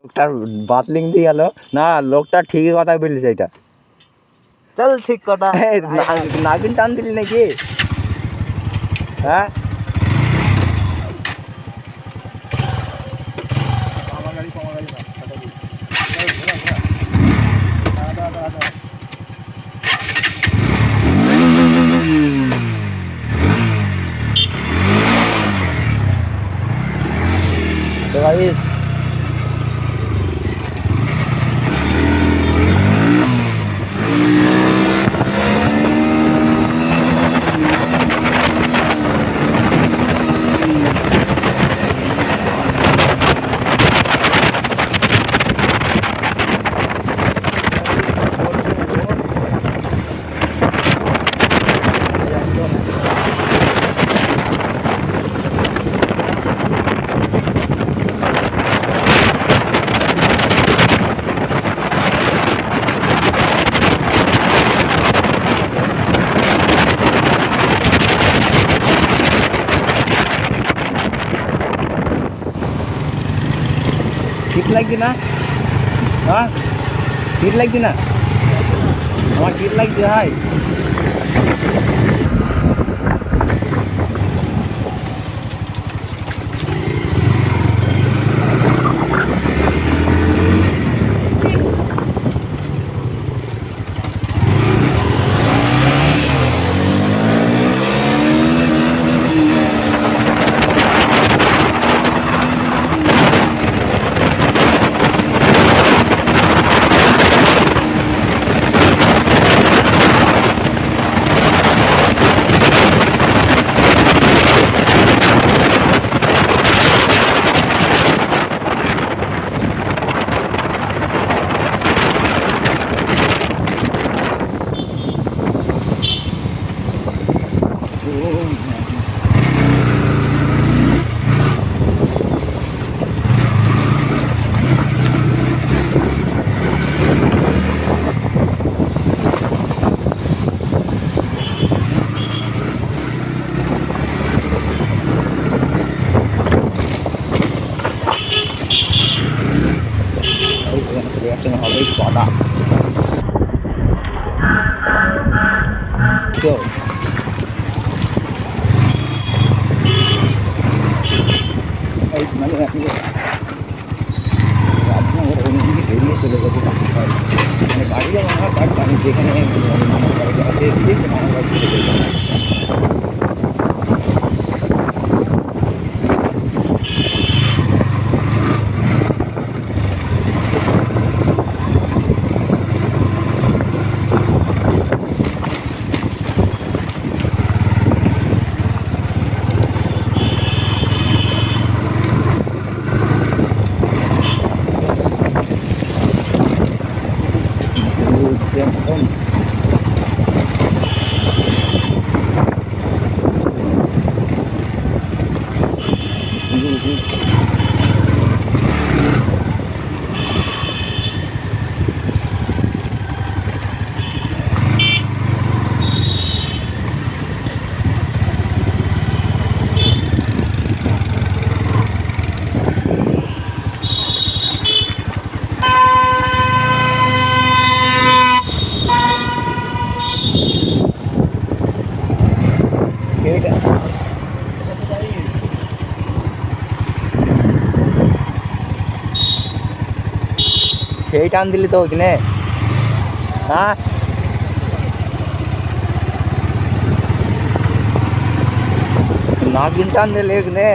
লোকটার বাতলিং দিয়ে গেল না, লোকটা ঠিকই কথা বলেছে। এটা চল ঠিক কথা। নাগিন টান দিলি নাকি? হ্যাঁ তো গাইস শীত লাগছে না? হ্যাঁ শীত লাগছে না? আমার শীত লাগছে ভাই। হবেই কথা। মানে বেরিয়ে চলে যাবে মানে বাড়ি যাবো না, বাট আমি যেখানে মামার বাড়ি এসেছি মামার বাড়ি চলে যাবো। সেই টান দিলি তো ওখানে। হ্যাঁ নাগিন টান দিলি ওখানে।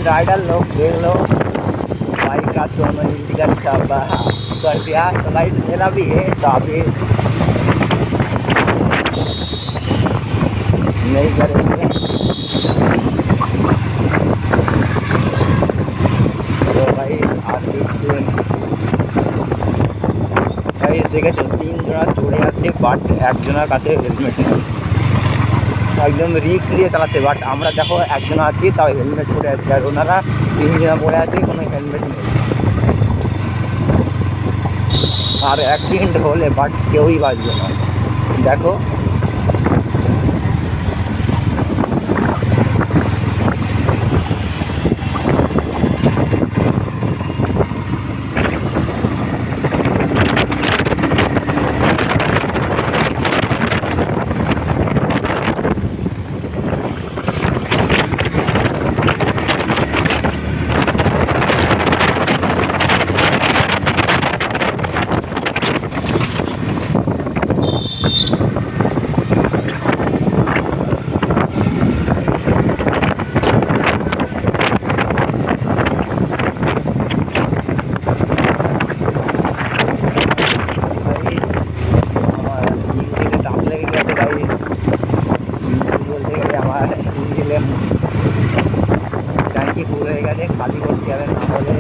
राइडर लोग देख लो बाइक का दोनों इंडिकेटर सब कर दिया। तो गाइस मेरा भी है तो अभी नहीं करेंगे। तो भाई आप ভাই দেখেছো 3 জোড়া চড়ে যাচ্ছে বাট একজনের কাছে হেলমেট নেই। একদম রিস্ক নিয়ে চালাচ্ছে। বাট আমরা দেখো একজন আছি, তাও হেলমেট পরে আছি, আর ওনারা 3 জন পরে আছে, কোনো হেলমেট নেই। আর অ্যাক্সিডেন্ট হলে বাট কেউই বাঁচবে না। দেখো ট্যাঙ্কি ফুল হয়ে গেছে, খালি করতে হবে, না হলে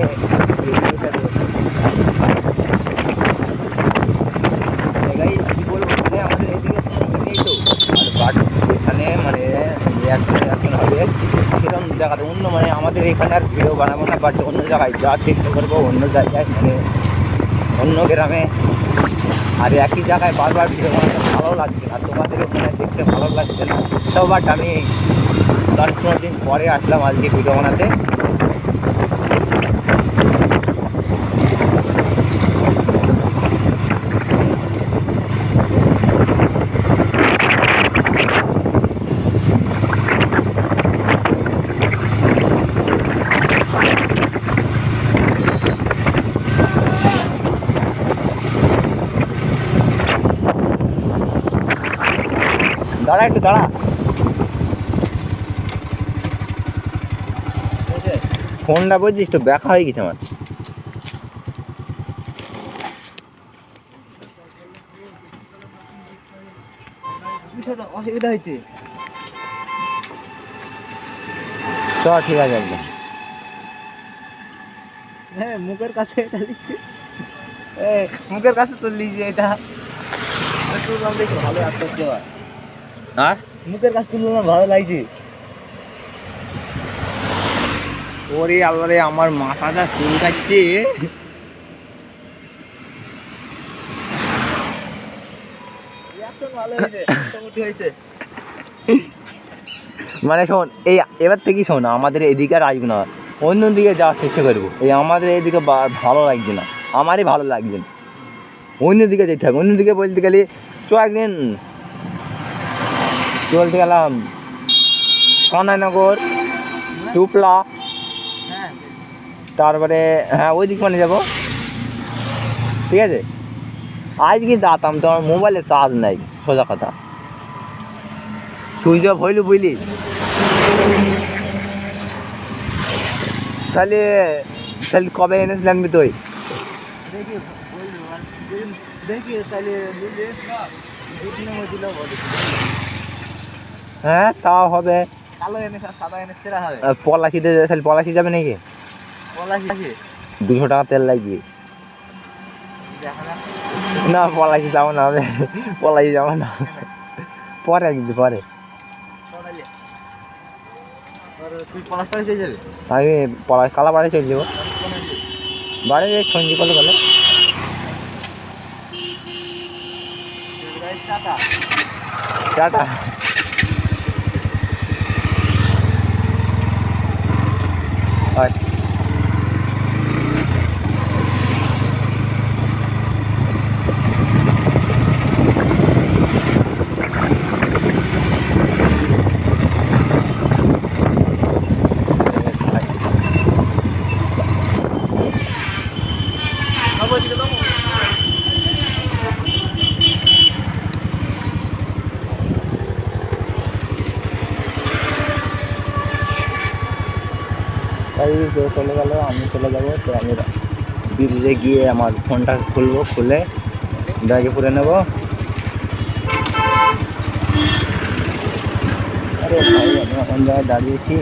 কি বলবো, মানে আমাদের এদিকে কোনো নেই তো। আর বাট যেখানে মানে রিয়াকশন হবে সেরকম জায়গাতে অন্য, মানে আমাদের এখানে আর ভিডিও বানাবো না, বাট অন্য জায়গায় যাওয়ার চেষ্টা করবো, অন্য জায়গায় মানে অন্য গ্রামে। আর একই জায়গায় বারবার ভিডিও বানাতে ভালো লাগছে না, তোমাদেরও মানে দেখতে ভালো লাগছে না। তাও বাট আমি 10-15 দিন পরে আসলাম আজকে ভিডিও বানাতে। দাঁড়া একটু দাঁড়া, ফোনটা বুঝছিস তো ব্যাকা হয়ে গেছে আমার। অসুবিধা হয়েছে। চ ঠিক আছে একদম। হ্যাঁ মুখের কাছে এটা লিখছে, মুখের কাছে তো লিখছে এটা তুললাম, দেখি ভালো আসতে দেওয়া। আর মুখের কাছে তুললাম, ভালো লাগছে। ওরে আল্লাহরে, আমার মাথাটা চুলকাচ্ছে। ভালো হয়েছে, মোটামুটি হয়েছে। মানে শোন, এই এবার থেকেই শোন, আমাদের এদিকে আর আসবে না, অন্য দিকে যাওয়ার চেষ্টা করবো। এই আমাদের এইদিকে ভালো লাগছে না, আমারই ভালো লাগছে না, অন্য দিকে যেতে হবে। অন্যদিকে বলতে গেলে একদিন চলতে গেলাম কানাইনগর, টুপলা, হ্যাঁ তারপরে হ্যাঁ ওই দিক মানে যাবো, ঠিক আছে। আজকে যেতাম তো আমার মোবাইলে চার্জ নাই, সোজা কথা, সুইচ অফ হইল বুঝলি। তাহলে তাহলে কবে এনেছিলাম তুই? দেখি দেখি তাহলে হ্যাঁ তাও হবে। কালো এনে সাদা এনে সেরা হবে। পলাশিতে তাহলে পলাশি যাবে নাকি? পলাশি আছে, 200 টাকা তেল লাগবে। না পলাশি যাবো না, হবে পলাশি যাবো না, পরে কিন্তু পরে। তুই পলাশ পাড়ে চলে যাবে? আমি পলাশ কালা বাড়ি চলে যাবো, বাড়ি সঞ্জি কলে গেলে। Tata tata. তাই চলে গেল, আমি চলে যাবো। তো আমি ব্রিজে গিয়ে আমার ফোনটা খুলবো, খুলে ব্যাগে পুরে নেবো। আরে ভাই আমি এখন জায়গায় দাঁড়িয়েছি,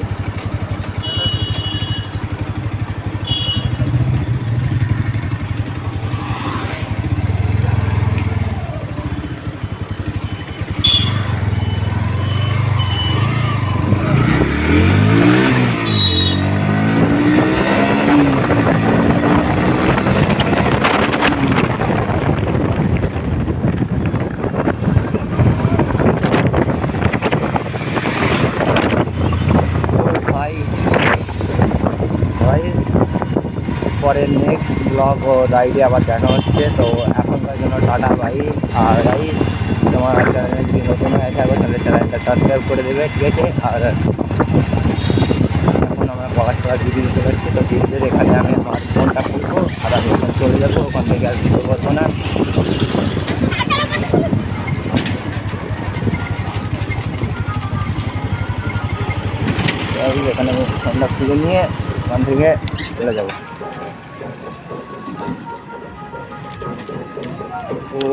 পরে নেক্সট ব্লগ ও রাইডে আবার দেখা হচ্ছে। তো এখনকার জন্য টাটা বাই। আর গাইস তোমার চ্যানেলে যদি নতুন হয়ে থাকো তাহলে চ্যানেলটা সাবস্ক্রাইব করে দেবে, ঠিক আছে। আর এখন আমরা পড়াশোনার ভিডিও চলে এসেছি, তো ধীরে এখানে আমি আমার ফোনটা খুলবো আর আমি এখন চলে যাবো, ওখান থেকে আর ভিডিও করবো না। এখানে আমি ফোনটা খুলে নিয়ে ওখান থেকে চলে যাবো। ও